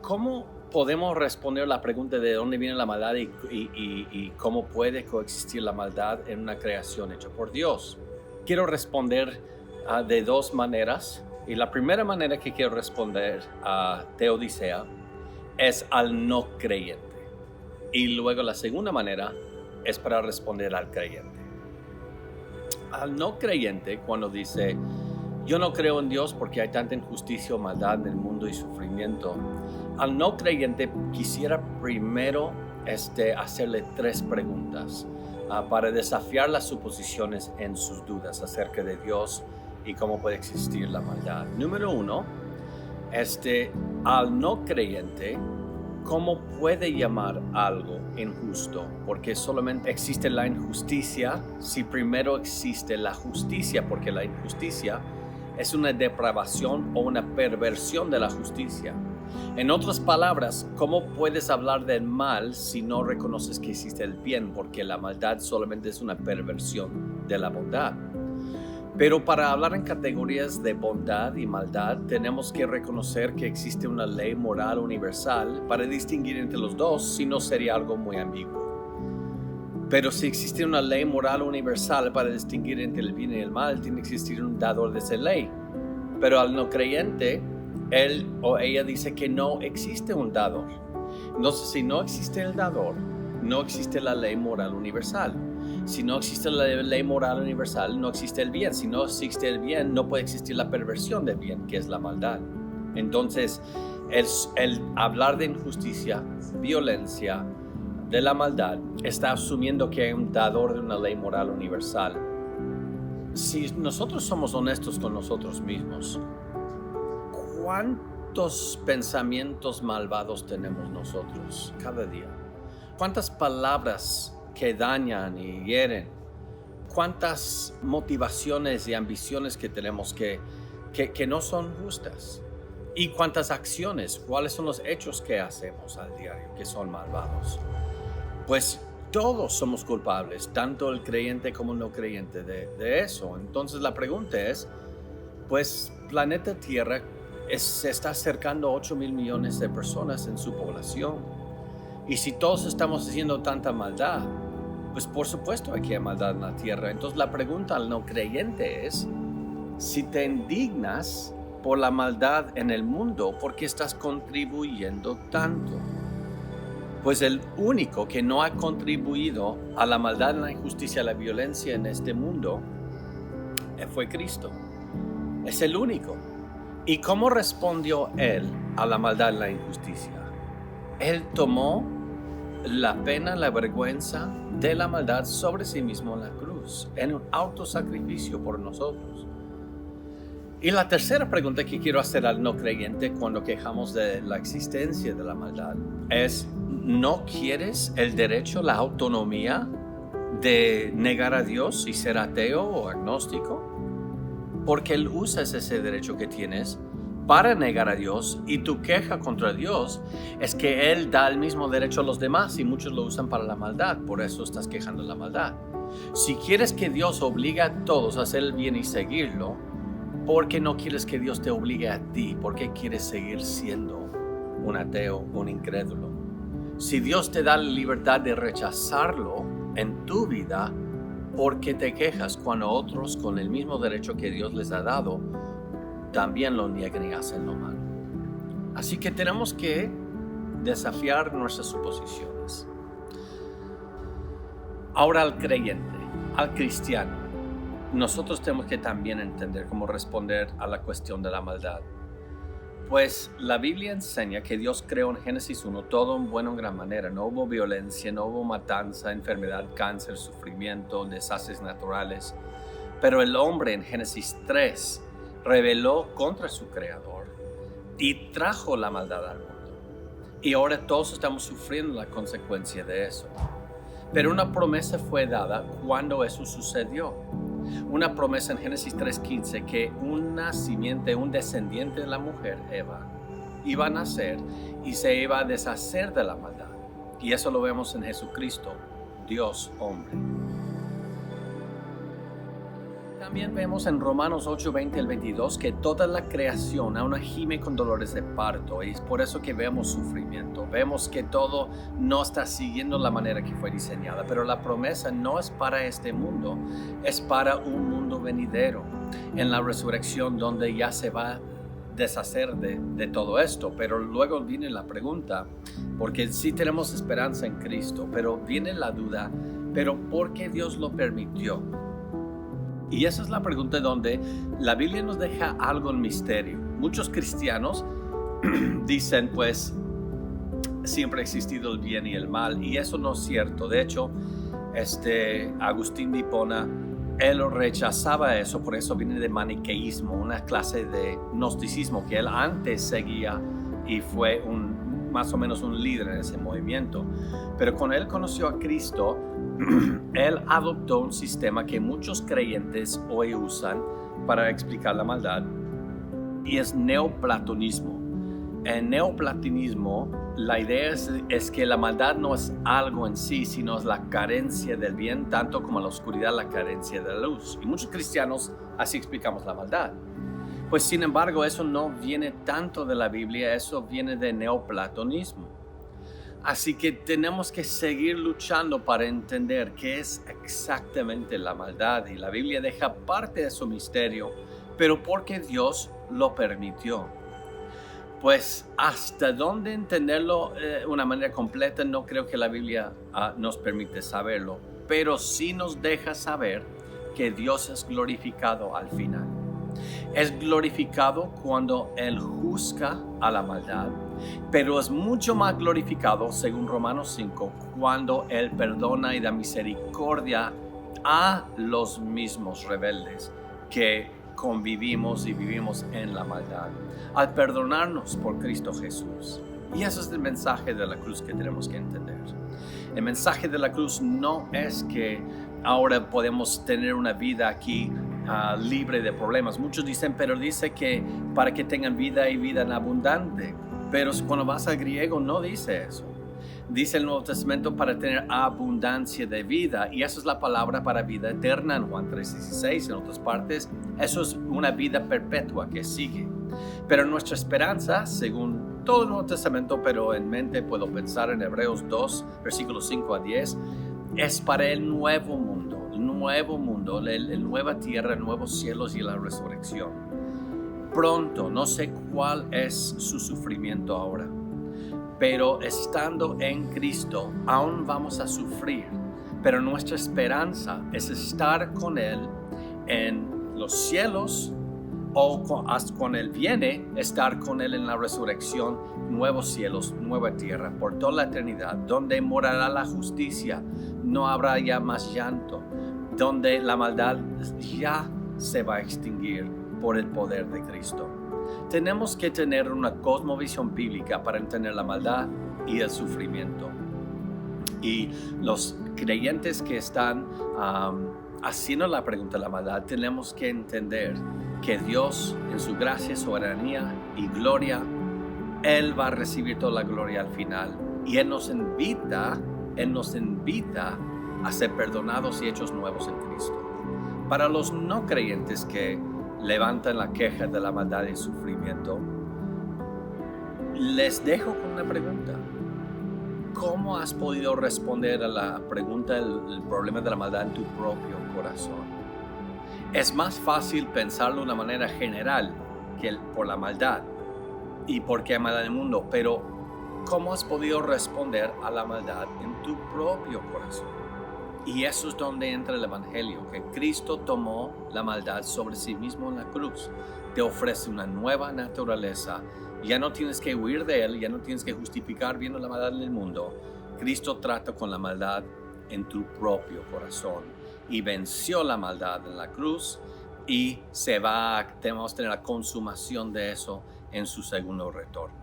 ¿Cómo podemos responder la pregunta de dónde viene la maldad y cómo puede coexistir la maldad en una creación hecha por Dios? Quiero responder de dos maneras. Y la primera manera que quiero responder a Teodicea es al no creyente. Y luego la segunda manera es para responder al creyente. Al no creyente, cuando dice, yo no creo en Dios porque hay tanta injusticia o maldad en el mundo y sufrimiento. Al no creyente quisiera primero hacerle tres preguntas para desafiar las suposiciones en sus dudas acerca de Dios y cómo puede existir la maldad. Número uno, al no creyente, ¿cómo puede llamar algo injusto? Porque solamente existe la injusticia si primero existe la justicia, porque la injusticia es una depravación o una perversión de la justicia. En otras palabras, ¿cómo puedes hablar del mal si no reconoces que existe el bien? Porque la maldad solamente es una perversión de la bondad. Pero para hablar en categorías de bondad y maldad, tenemos que reconocer que existe una ley moral universal para distinguir entre los dos, si no sería algo muy ambiguo. Pero si existe una ley moral universal para distinguir entre el bien y el mal, tiene que existir un dador de esa ley. Pero al no creyente, él o ella dice que no existe un dador. Entonces, si no existe el dador, no existe la ley moral universal. Si no existe la ley moral universal, no existe el bien. Si no existe el bien, no puede existir la perversión del bien, que es la maldad. Entonces, el hablar de injusticia, violencia, de la maldad, está asumiendo que hay un dador de una ley moral universal. Si nosotros somos honestos con nosotros mismos, ¿cuántos pensamientos malvados tenemos nosotros cada día? ¿Cuántas palabras que dañan y hieren? ¿Cuántas motivaciones y ambiciones que tenemos que no son justas? ¿Y cuántas acciones? ¿Cuáles son los hechos que hacemos al diario que son malvados? Pues todos somos culpables, tanto el creyente como el no creyente de eso. Entonces la pregunta es, pues planeta Tierra se está acercando a 8,000 millones de personas en su población. Y si todos estamos haciendo tanta maldad, pues por supuesto hay que hay maldad en la tierra. Entonces la pregunta al no creyente es, si te indignas por la maldad en el mundo, ¿por qué estás contribuyendo tanto? Pues el único que no ha contribuido a la maldad, la injusticia, la violencia en este mundo fue Cristo. Es el único. ¿Y cómo respondió Él a la maldad y la injusticia? Él tomó la pena, la vergüenza de la maldad sobre sí mismo en la cruz, en un autosacrificio por nosotros. Y la tercera pregunta que quiero hacer al no creyente cuando quejamos de la existencia de la maldad es, ¿no quieres el derecho, la autonomía de negar a Dios y ser ateo o agnóstico? Porque Él usa ese derecho que tienes para negar a Dios, y tu queja contra Dios es que Él da el mismo derecho a los demás y muchos lo usan para la maldad. Por eso estás quejando de la maldad. Si quieres que Dios obligue a todos a hacer el bien y seguirlo, ¿por qué no quieres que Dios te obligue a ti? ¿Por qué quieres seguir siendo un ateo, un incrédulo? Si Dios te da la libertad de rechazarlo en tu vida, ¿por qué te quejas cuando otros con el mismo derecho que Dios les ha dado también lo niegan y hacen lo malo? Así que tenemos que desafiar nuestras suposiciones. Ahora al creyente, al cristiano, nosotros tenemos que también entender cómo responder a la cuestión de la maldad. Pues la Biblia enseña que Dios creó en Génesis 1 todo en bueno en gran manera. No hubo violencia, no hubo matanza, enfermedad, cáncer, sufrimiento, desastres naturales. Pero el hombre en Génesis 3 rebeló contra su creador y trajo la maldad al mundo. Y ahora todos estamos sufriendo la consecuencia de eso. Pero una promesa fue dada cuando eso sucedió. Una promesa en Génesis 3:15 que una simiente, un descendiente de la mujer, Eva, iba a nacer y se iba a deshacer de la maldad. Y eso lo vemos en Jesucristo, Dios hombre. También vemos en Romanos 8, 20 al 22 que toda la creación aún gime con dolores de parto, y es por eso que vemos sufrimiento. Vemos que todo no está siguiendo la manera que fue diseñada, pero la promesa no es para este mundo, es para un mundo venidero, en la resurrección, donde ya se va a deshacer de todo esto. Pero luego viene la pregunta, porque sí tenemos esperanza en Cristo, pero viene la duda, pero ¿por qué Dios lo permitió? Y esa es la pregunta donde la Biblia nos deja algo en misterio. Muchos cristianos dicen, pues, siempre ha existido el bien y el mal, y eso no es cierto. De hecho, Agustín de Hipona, él rechazaba eso, por eso viene de maniqueísmo, una clase de gnosticismo que él antes seguía y fue más o menos un líder en ese movimiento. Pero cuando él conoció a Cristo, él adoptó un sistema que muchos creyentes hoy usan para explicar la maldad, y es neoplatonismo. En neoplatonismo, la idea es que la maldad no es algo en sí, sino es la carencia del bien, tanto como la oscuridad la carencia de la luz. Y muchos cristianos así explicamos la maldad. Pues sin embargo, eso no viene tanto de la Biblia, eso viene de neoplatonismo. Así que tenemos que seguir luchando para entender qué es exactamente la maldad, y la Biblia deja parte de su misterio, pero porque Dios lo permitió. Pues hasta dónde entenderlo de una manera completa, no creo que la Biblia nos permite saberlo, pero sí nos deja saber que Dios es glorificado al final. Es glorificado cuando Él juzga a la maldad, pero es mucho más glorificado, según Romanos 5, cuando Él perdona y da misericordia a los mismos rebeldes que convivimos y vivimos en la maldad, al perdonarnos por Cristo Jesús. Y ese es el mensaje de la cruz que tenemos que entender. El mensaje de la cruz no es que ahora podemos tener una vida aquí libre de problemas. Muchos dicen, pero dice que para que tengan vida y vida en abundante. Pero cuando vas al griego no dice eso. Dice el Nuevo Testamento para tener abundancia de vida, y esa es la palabra para vida eterna en Juan 3:16. En otras partes, eso es una vida perpetua que sigue. Pero nuestra esperanza, según todo el Nuevo Testamento, pero en mente puedo pensar en Hebreos 2, versículos 5 a 10, es para el nuevo mundo, la nueva tierra, nuevos cielos y la resurrección. Pronto, no sé cuál es su sufrimiento ahora, pero estando en Cristo aún vamos a sufrir, pero nuestra esperanza es estar con Él en los cielos, o cuando Él viene, estar con Él en la resurrección, nuevos cielos, nueva tierra, por toda la eternidad, donde morará la justicia, no habrá ya más llanto, donde la maldad ya se va a extinguir por el poder de Cristo. Tenemos que tener una cosmovisión bíblica para entender la maldad y el sufrimiento. Y los creyentes que están haciendo la pregunta de la maldad, tenemos que entender que Dios, en su gracia, soberanía y gloria, Él va a recibir toda la gloria al final. Y Él nos invita a ser perdonados y hechos nuevos en Cristo. Para los no creyentes que levantan la queja de la maldad y sufrimiento, les dejo con una pregunta. ¿Cómo has podido responder a la pregunta del problema de la maldad en tu propio corazón? Es más fácil pensarlo de una manera general que por la maldad y porque hay maldad en el mundo, pero ¿cómo has podido responder a la maldad en tu propio corazón? Y eso es donde entra el Evangelio, que Cristo tomó la maldad sobre sí mismo en la cruz. Te ofrece una nueva naturaleza. Ya no tienes que huir de Él, ya no tienes que justificar viendo la maldad en el mundo. Cristo trata con la maldad en tu propio corazón y venció la maldad en la cruz, y tenemos que tener la consumación de eso en su segundo retorno.